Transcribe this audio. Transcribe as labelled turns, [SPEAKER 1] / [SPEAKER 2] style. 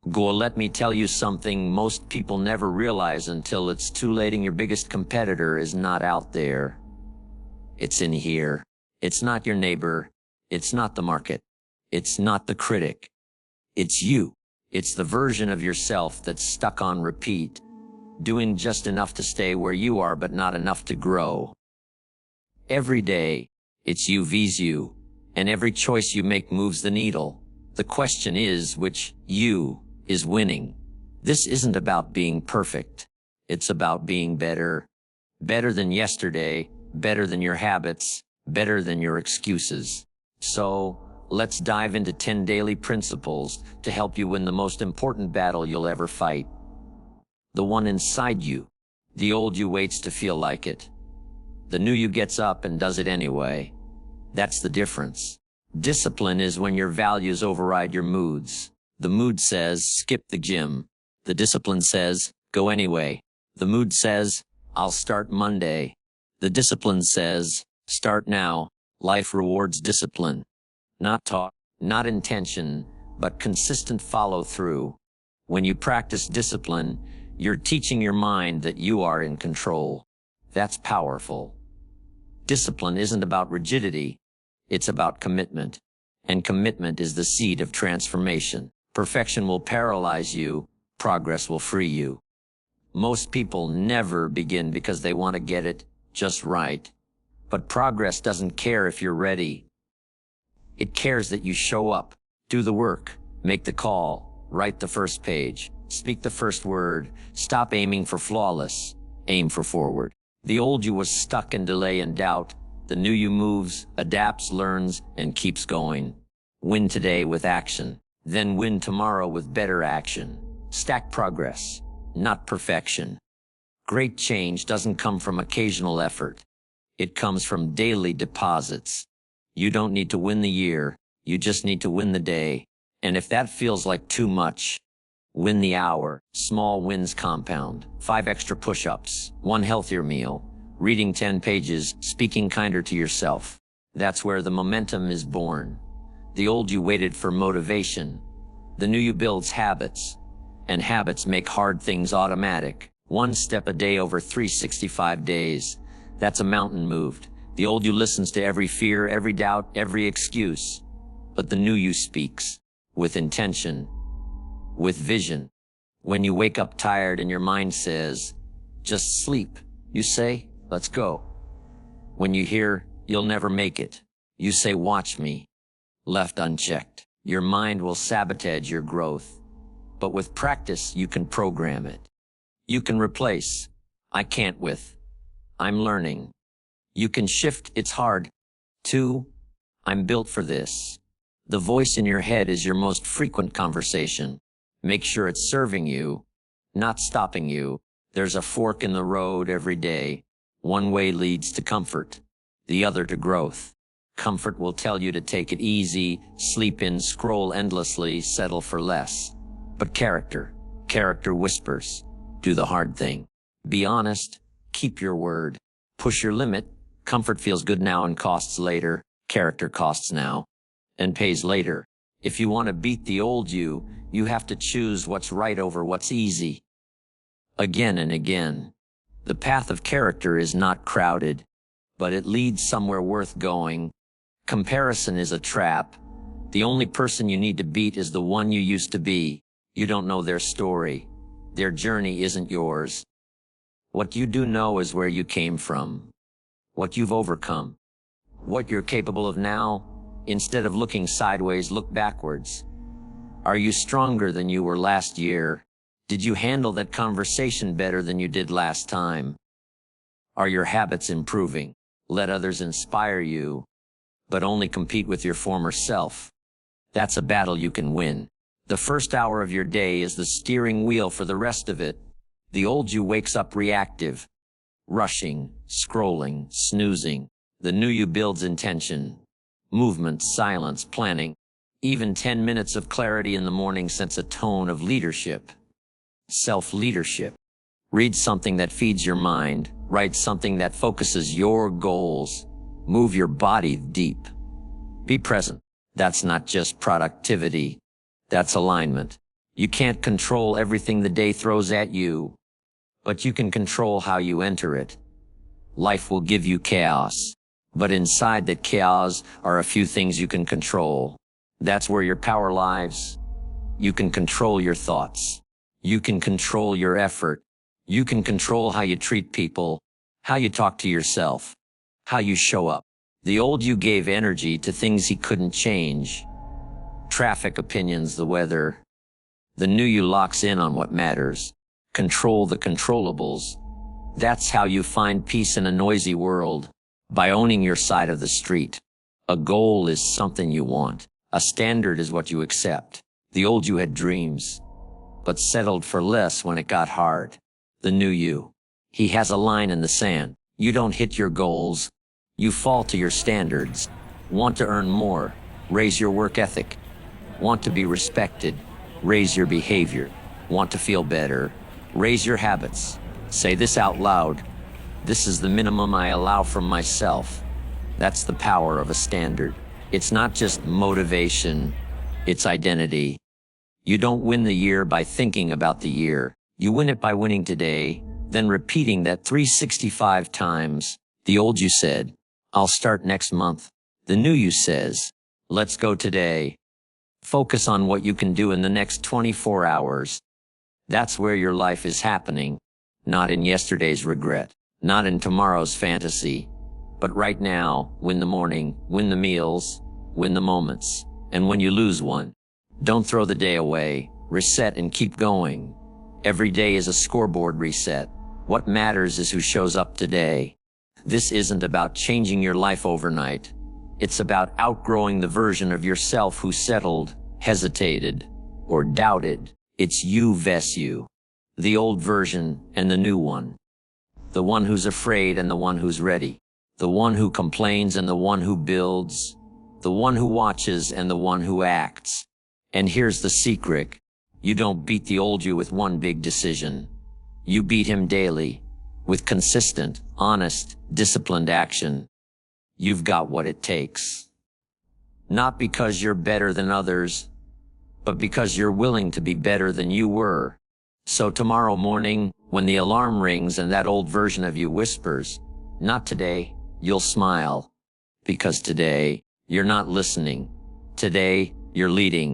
[SPEAKER 1] Go, let me tell you something most people never realize until it's too late and your biggest competitor is not out there. It's in here. It's not your neighbor. It's not the market. It's not the critic. It's you. It's the version of yourself that's stuck on repeat, doing just enough to stay where you are but not enough to grow. Every day, it's you vs you, and every choice you make moves the needle. The question is, which you is winning? This isn't about being perfect. It's about being better. Better than yesterday, better than your habits, better than your excuses. So, let's dive into 10 daily principles to help you win the most important battle you'll ever fight. The one inside you. The old you waits to feel like it. The new you gets up and does it anyway. That's the difference. Discipline is when your values override your moods. The mood says, skip the gym. The discipline says, go anyway. The mood says, I'll start Monday. The discipline says, start now. Life rewards discipline. Not talk, not intention, but consistent follow-through. When you practice discipline, you're teaching your mind that you are in control. That's powerful. Discipline isn't about rigidity. It's about commitment. And commitment is the seed of transformation. Perfection will paralyze you. Progress will free you. Most people never begin because they want to get it just right. But progress doesn't care if you're ready. It cares that you show up, do the work, make the call, write the first page, speak the first word. Stop aiming for flawless. Aim for forward. The old you was stuck in delay and doubt. The new you moves, adapts, learns, and keeps going. Win today with action. Then win tomorrow with better action. Stack progress, not perfection. Great change doesn't come from occasional effort. It comes from daily deposits. You don't need to win the year. You just need to win the day. And if that feels like too much, win the hour. Small wins compound. 5 extra push-ups, 1 healthier meal, reading 10 pages, speaking kinder to yourself. That's where the momentum is born. The old you waited for motivation. The new you builds habits. And habits make hard things automatic. 1 step a day over 365 days. That's a mountain moved. The old you listens to every fear, every doubt, every excuse. But the new you speaks. With intention. With vision. When you wake up tired and your mind says, just sleep, you say, let's go. When you hear, you'll never make it, you say, watch me. Left unchecked, your mind will sabotage your growth. But with practice, you can program it. You can replace, I can't with, I'm learning. You can shift, it's hard, to, I'm built for this. The voice in your head is your most frequent conversation. Make sure it's serving you, not stopping you. There's a fork in the road every day. One way leads to comfort, the other to growth. Comfort will tell you to take it easy, sleep in, scroll endlessly, settle for less. But character whispers, do the hard thing. Be honest, keep your word. Push your limit. Comfort feels good now and costs later. Character costs now and pays later. If you want to beat the old you, you have to choose what's right over what's easy. Again and again. The path of character is not crowded, but it leads somewhere worth going. Comparison is a trap. The only person you need to beat is the one you used to be. You don't know their story. Their journey isn't yours. What you do know is where you came from, what you've overcome, what you're capable of now. Instead of looking sideways, look backwards. Are you stronger than you were last year? Did you handle that conversation better than you did last time? Are your habits improving? Let others inspire you, but only compete with your former self. That's a battle you can win. The first hour of your day is the steering wheel for the rest of it. The old you wakes up reactive, rushing, scrolling, snoozing. The new you builds intention, movement, silence, planning. Even 10 minutes of clarity in the morning sets a tone of leadership. Self-leadership. Read something that feeds your mind. Write something that focuses your goals. Move your body deep. Be present. That's not just productivity. That's alignment. You can't control everything the day throws at you, but you can control how you enter it. Life will give you chaos, but inside that chaos are a few things you can control. That's where your power lies. You can control your thoughts. You can control your effort. You can control how you treat people, how you talk to yourself, how you show up. The old you gave energy to things he couldn't change. Traffic, opinions, the weather. The new you locks in on what matters. Control the controllables. That's how you find peace in a noisy world, by owning your side of the street. A goal is something you want. A standard is what you accept. The old you had dreams, but settled for less when it got hard. The new you, he has a line in the sand. You don't hit your goals. You fall to your standards. Want to earn more? Raise your work ethic. Want to be respected? Raise your behavior. Want to feel better? Raise your habits. Say this out loud. This is the minimum I allow from myself. That's the power of a standard. It's not just motivation, it's identity. You don't win the year by thinking about the year. You win it by winning today, then repeating that 365 times. The old you said, I'll start next month. The new you says, let's go today. Focus on what you can do in the next 24 hours. That's where your life is happening. Not in yesterday's regret, not in tomorrow's fantasy, but right now. Win the morning, win the meals, win the moments. And when you lose one, don't throw the day away. Reset and keep going. Every day is a scoreboard reset. What matters is who shows up today. This isn't about changing your life overnight. It's about outgrowing the version of yourself who settled, hesitated, or doubted. It's you vs you. The old version and the new one. The one who's afraid and the one who's ready. The one who complains and the one who builds. The one who watches and the one who acts. And here's the secret. You don't beat the old you with one big decision. You beat him daily, with consistent, honest, disciplined action. You've got what it takes. Not because you're better than others, but because you're willing to be better than you were. So tomorrow morning, when the alarm rings and that old version of you whispers, not today, you'll smile. Because today, you're not listening. Today, you're leading.